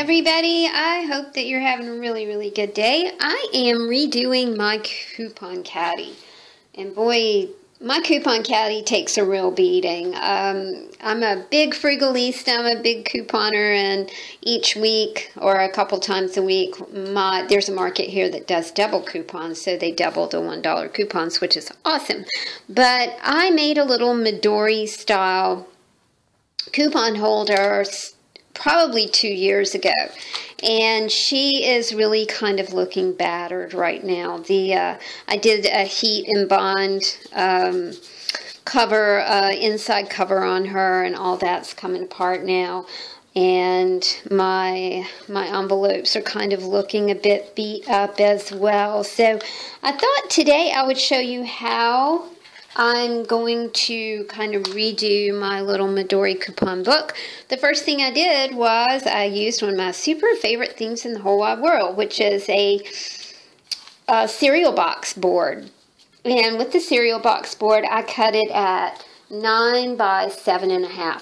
everybody. I hope that you're having a really good day. I am redoing my coupon caddy. And boy, my coupon caddy takes a real beating. I'm a big frugalista. I'm a big couponer, and each week or a couple times a week, there's a market here that does double coupons, so they double the $1 coupons, which is awesome. But I made a little Midori style coupon holder probably 2 years ago, and she is really kind of looking battered right now. I did a heat and bond cover, inside cover on her, and all that's coming apart now, and my envelopes are kind of looking a bit beat up as well. So I thought today I would show you how I'm going to kind of redo my little Midori coupon book. The first thing I did was I used one of my super favorite things in the whole wide world, which is a cereal box board. And with the cereal box board, I cut it at 9 by 7.5.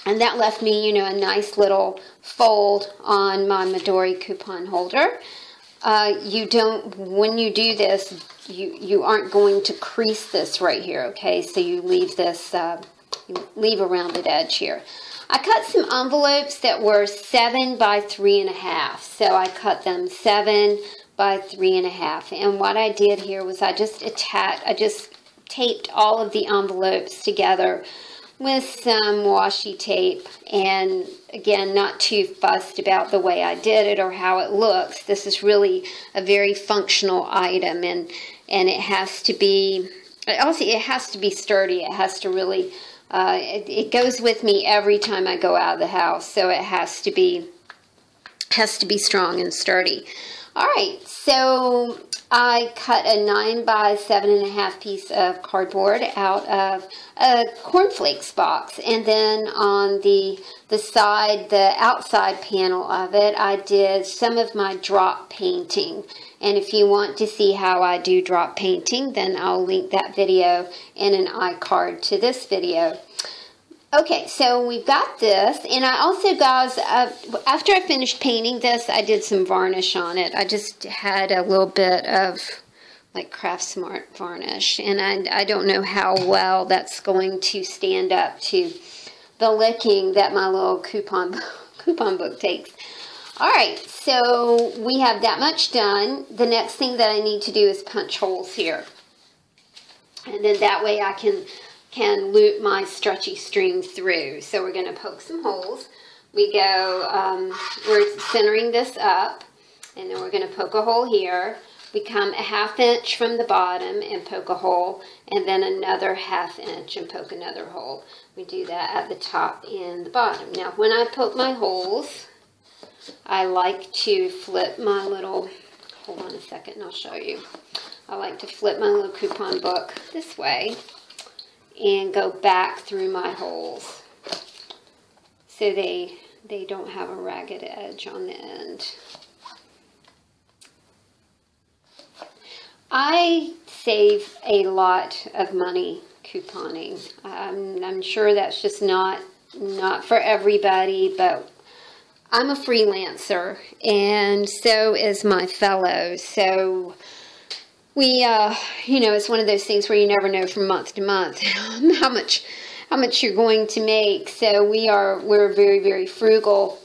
And that left me, a nice little fold on my Midori coupon holder. When you do this, you aren't going to crease this right here, okay? So you leave this, leave a rounded edge here. I cut some envelopes that were 7 by 3.5. So I cut them 7 by 3.5. And what I did here was I just taped all of the envelopes together with some washi tape, and again, not too fussed about the way I did it or how it looks. This is really a very functional item, and it has to be, it has to be sturdy. It has to really, it goes with me every time I go out of the house, so it has to be strong and sturdy. All right, so I cut a 9 by 7.5 piece of cardboard out of a cornflakes box, and then on the side, the outside panel of it, I did some of my drop painting. And if you want to see how I do drop painting, then I'll link that video in an iCard to this video. Okay, so we've got this, and I also, guys, after I finished painting this, I did some varnish on it. I just had a little bit of, like, Craft Smart varnish, and I don't know how well that's going to stand up to the licking that my little coupon book takes. All right, so we have that much done. The next thing that I need to do is punch holes here, and then that way I can loop my stretchy string through. So we're going to poke some holes. We go, we're centering this up, and then we're going to poke a hole here. We come a 1/2 inch from the bottom and poke a hole, and then another 1/2 inch and poke another hole. We do that at the top and the bottom. Now, when I poke my holes, I like to flip my little, hold on a second and I'll show you. I like to flip my little coupon book this way and go back through my holes so they don't have a ragged edge on the end. I save a lot of money couponing. I'm sure that's just not for everybody, but I'm a freelancer, and so is my fellow. So we, it's one of those things where you never know from month to month how much you're going to make. So we're very frugal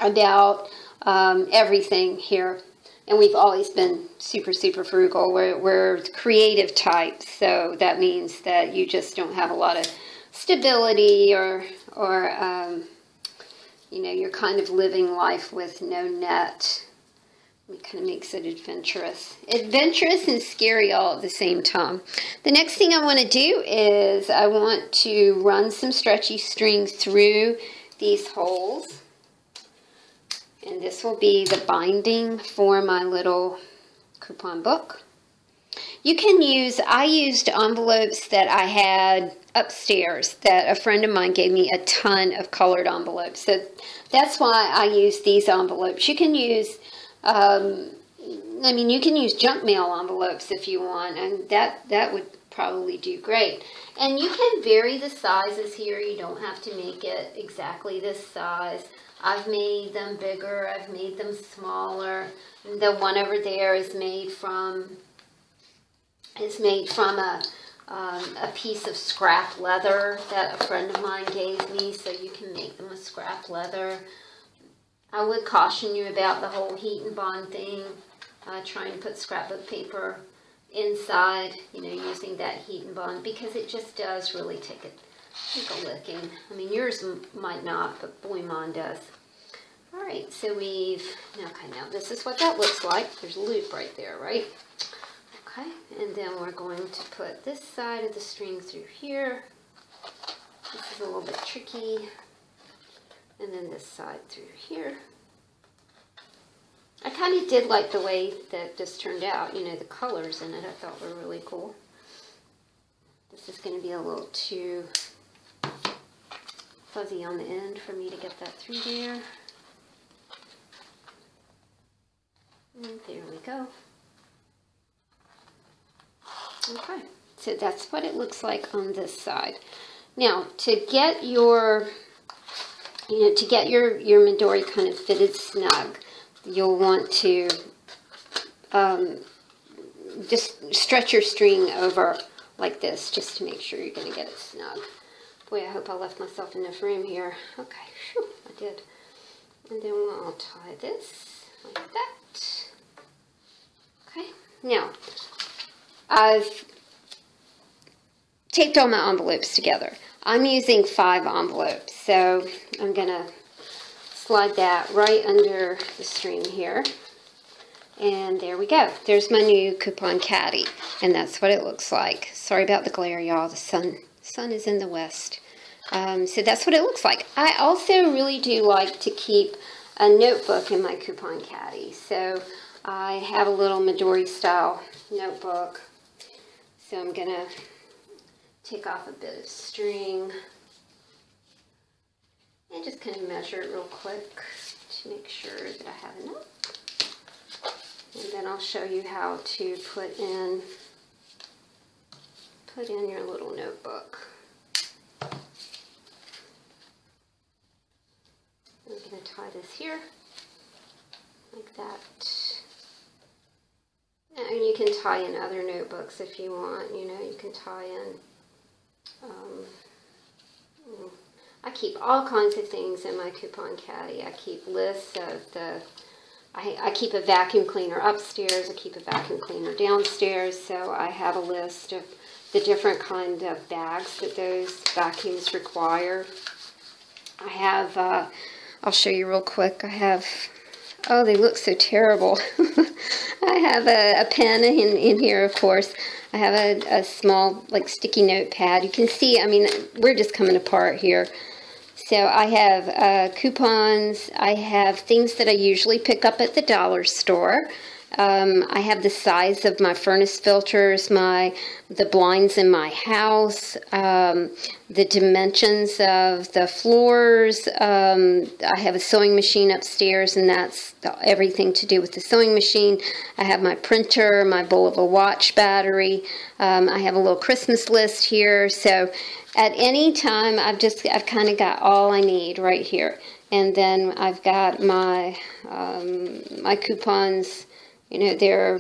about everything here, and we've always been super frugal. We're creative types, so that means that you just don't have a lot of stability or you're kind of living life with no net. It kind of makes it adventurous and scary all at the same time. The next thing I want to do is I want to run some stretchy string through these holes. And this will be the binding for my little coupon book. You can use, I used envelopes that I had upstairs that a friend of mine gave me a ton of colored envelopes. So that's why I use these envelopes. You can use, you can use junk mail envelopes if you want, and that would probably do great. And you can vary the sizes here. You don't have to make it exactly this size. I've made them bigger, I've made them smaller. The one over there is made from a piece of scrap leather that a friend of mine gave me, so you can make them with scrap leather. I would caution you about the whole heat and bond thing, trying to put scrapbook paper inside, you know, using that heat and bond, because it just does really take a licking. I mean, yours might not, but boy, mine does. All right, so okay, now this is what that looks like. There's a loop right there, right? Okay, and then we're going to put this side of the string through here. This is a little bit tricky. And then this side through here. I kind of did like the way that this turned out. You know, the colors in it I thought were really cool. This is going to be a little too fuzzy on the end for me to get that through there. And there we go. Okay, so that's what it looks like on this side. Now, to get your Midori kind of fitted snug, you'll want to just stretch your string over like this, just to make sure you're going to get it snug. Boy, I hope I left myself enough room here. Okay, whew, I did. And then I'll tie this like that. Okay, now I've taped all my envelopes together. I'm using 5 envelopes, so I'm going to slide that right under the string here. And there we go. There's my new coupon caddy, and that's what it looks like. Sorry about the glare, y'all. The sun is in the west. So that's what it looks like. I also really do like to keep a notebook in my coupon caddy. So I have a little Midori style notebook. So I'm going to take off a bit of string and just kind of measure it real quick to make sure that I have enough. And then I'll show you how to put in your little notebook. I'm going to tie this here like that. And you can tie in other notebooks if you want. You know, you can tie in. I keep all kinds of things in my coupon caddy. I keep lists of I keep a vacuum cleaner upstairs. I keep a vacuum cleaner downstairs. So I have a list of the different kind of bags that those vacuums require. I have, I'll show you real quick. I have, oh, they look so terrible. I have a pen in here, of course. I have a small, like, sticky note pad. You can see, I mean, we're just coming apart here. So I have coupons. I have things that I usually pick up at the dollar store. I have the size of my furnace filters, the blinds in my house, the dimensions of the floors. I have a sewing machine upstairs, and that's everything to do with the sewing machine. I have my printer, my Bulova watch battery. I have a little Christmas list here. So at any time, I've kind of got all I need right here. And then I've got my my coupons. You know, they're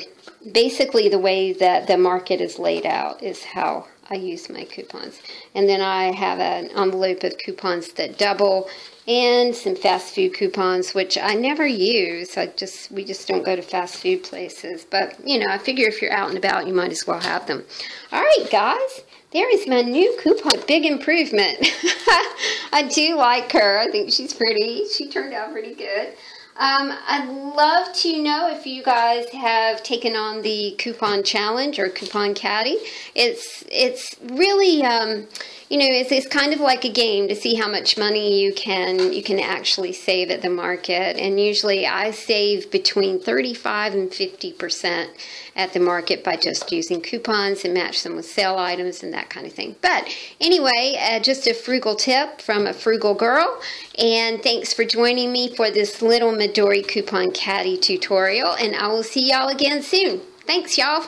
basically the way that the market is laid out is how I use my coupons. And then I have an envelope of coupons that double, and some fast food coupons, which I never use. We just don't go to fast food places. But, you know, I figure if you're out and about, you might as well have them. All right, guys. There is my new coupon. Big improvement. I do like her. I think she's pretty. She turned out pretty good. I'd love to know if you guys have taken on the coupon challenge or coupon caddy. It's really, you know, it's kind of like a game to see how much money you can actually save at the market. And usually I save between 35 and 50% at the market by just using coupons and match them with sale items and that kind of thing. But anyway, just a frugal tip from a frugal girl. And thanks for joining me for this little Midori coupon caddy tutorial. And I will see y'all again soon. Thanks, y'all.